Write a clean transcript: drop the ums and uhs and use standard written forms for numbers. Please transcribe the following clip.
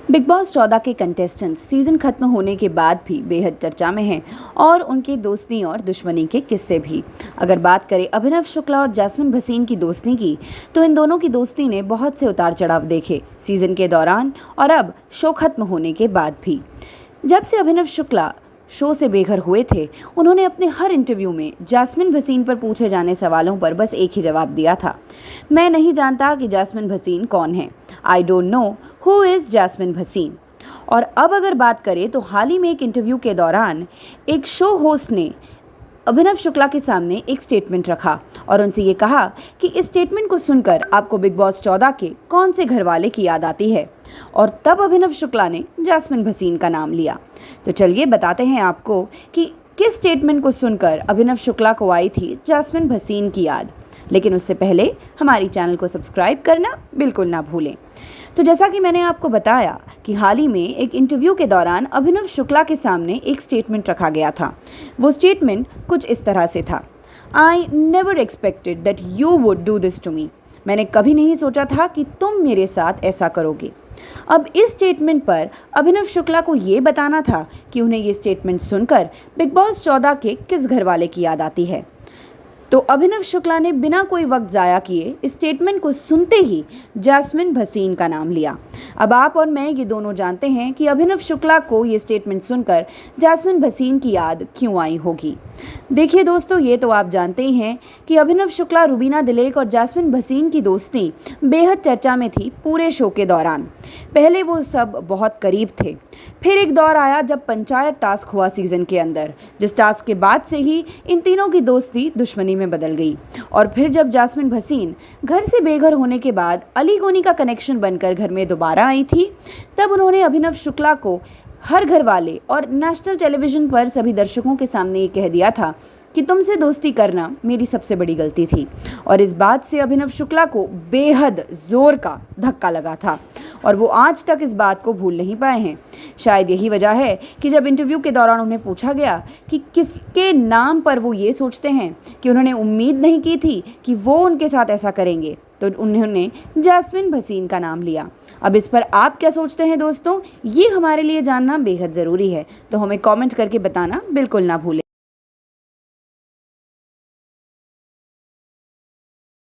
Big boss 14 के contestants season खत्म होने के बाद भी बेहद चर्चा में हैं और उनकी दोस्ती और दुश्मनी के किस्से भी। अगर बात करें अभिनव शुक्ला और जैस्मिन भसीन की दोस्ती की, तो इन दोनों की दोस्ती ने बहुत से उतार चढ़ाव देखे सीजन के दौरान और अब शो खत्म होने के बाद भी। जब से अभिनव शुक्ला शो से बेघर हुए थे, उन्होंने अपने हर इंटरव्यू में जैस्मिन भसीन पर पूछे जाने सवालों पर बस एक ही जवाब दिया था, मैं नहीं जानता कि जैस्मिन भसीन कौन है। I don't know who is Jasmin Bhasin. और अब अगर बात करें तो हाल ही में एक इंटरव्यू के दौरान एक शो होस्ट ने अभिनव शुक्ला के सामने एक स्टेटमेंट रखा और उनसे ये कहा कि इस स्टेटमेंट को सुनकर आपको बिग बॉस 14 के कौन से घरवाले की याद आती है। और तब अभिनव शुक्ला ने जैस्मिन भसीन का नाम लिया। तो चलिए बताते हैं आपको कि किस स्टेटमेंट को सुनकर अभिनव शुक्ला को आई थी जैस्मिन भसीन की याद। लेकिन उससे पहले हमारी चैनल को सब्सक्राइब करना बिल्कुल ना भूलें। तो जैसा कि मैंने आपको बताया कि हाल ही में एक इंटरव्यू के दौरान अभिनव शुक्ला के सामने एक स्टेटमेंट रखा गया था। वो स्टेटमेंट कुछ इस तरह से था, I never expected that you would do this to me. मैंने कभी नहीं सोचा था कि तुम मेरे साथ ऐसा करोगे। अब इस स्टेटमेंट पर अभिनव शुक्ला को ये बताना था कि उन्हें ये स्टेटमेंट सुनकर बिग बॉस 14 के किस घरवाले की याद आती है। तो अभिनव शुक्ला ने बिना कोई वक्त ज़ाया किए इस स्टेटमेंट को सुनते ही जैस्मिन भसीन का नाम लिया। अब आप और मैं ये दोनों जानते हैं कि अभिनव शुक्ला को ये स्टेटमेंट सुनकर जैस्मिन भसीन की याद क्यों आई होगी। देखिए दोस्तों, ये तो आप जानते ही हैं कि अभिनव शुक्ला, रुबीना दिलेक और जैस्मिन भसीन की दोस्ती बेहद चर्चा में थी पूरे शो के दौरान। पहले वो सब बहुत करीब थे, फिर एक दौर आया जब पंचायत टास्क हुआ सीजन के अंदर, जिस टास्क के बाद से ही इन तीनों की दोस्ती दुश्मनी में बदल गई। और फिर जब जैस्मिन भसीन घर से बेघर होने के बाद अली गोनी का कनेक्शन बनकर घर में दोबारा आई थी, तब उन्होंने अभिनव शुक्ला को हर घर वाले और नेशनल टेलीविज़न पर सभी दर्शकों के सामने ये कह दिया था कि तुमसे दोस्ती करना मेरी सबसे बड़ी गलती थी। और इस बात से अभिनव शुक्ला को बेहद ज़ोर का धक्का लगा था और वो आज तक इस बात को भूल नहीं पाए हैं। शायद यही वजह है कि जब इंटरव्यू के दौरान उन्हें पूछा गया कि किसके नाम पर वो ये सोचते हैं कि उन्होंने उम्मीद नहीं की थी कि वो उनके साथ ऐसा करेंगे, तो उन्होंने जैस्मिन भसीन का नाम लिया। अब इस पर आप क्या सोचते हैं दोस्तों, ये हमारे लिए जानना बेहद ज़रूरी है, तो हमें कमेंट करके बताना बिल्कुल ना भूलें।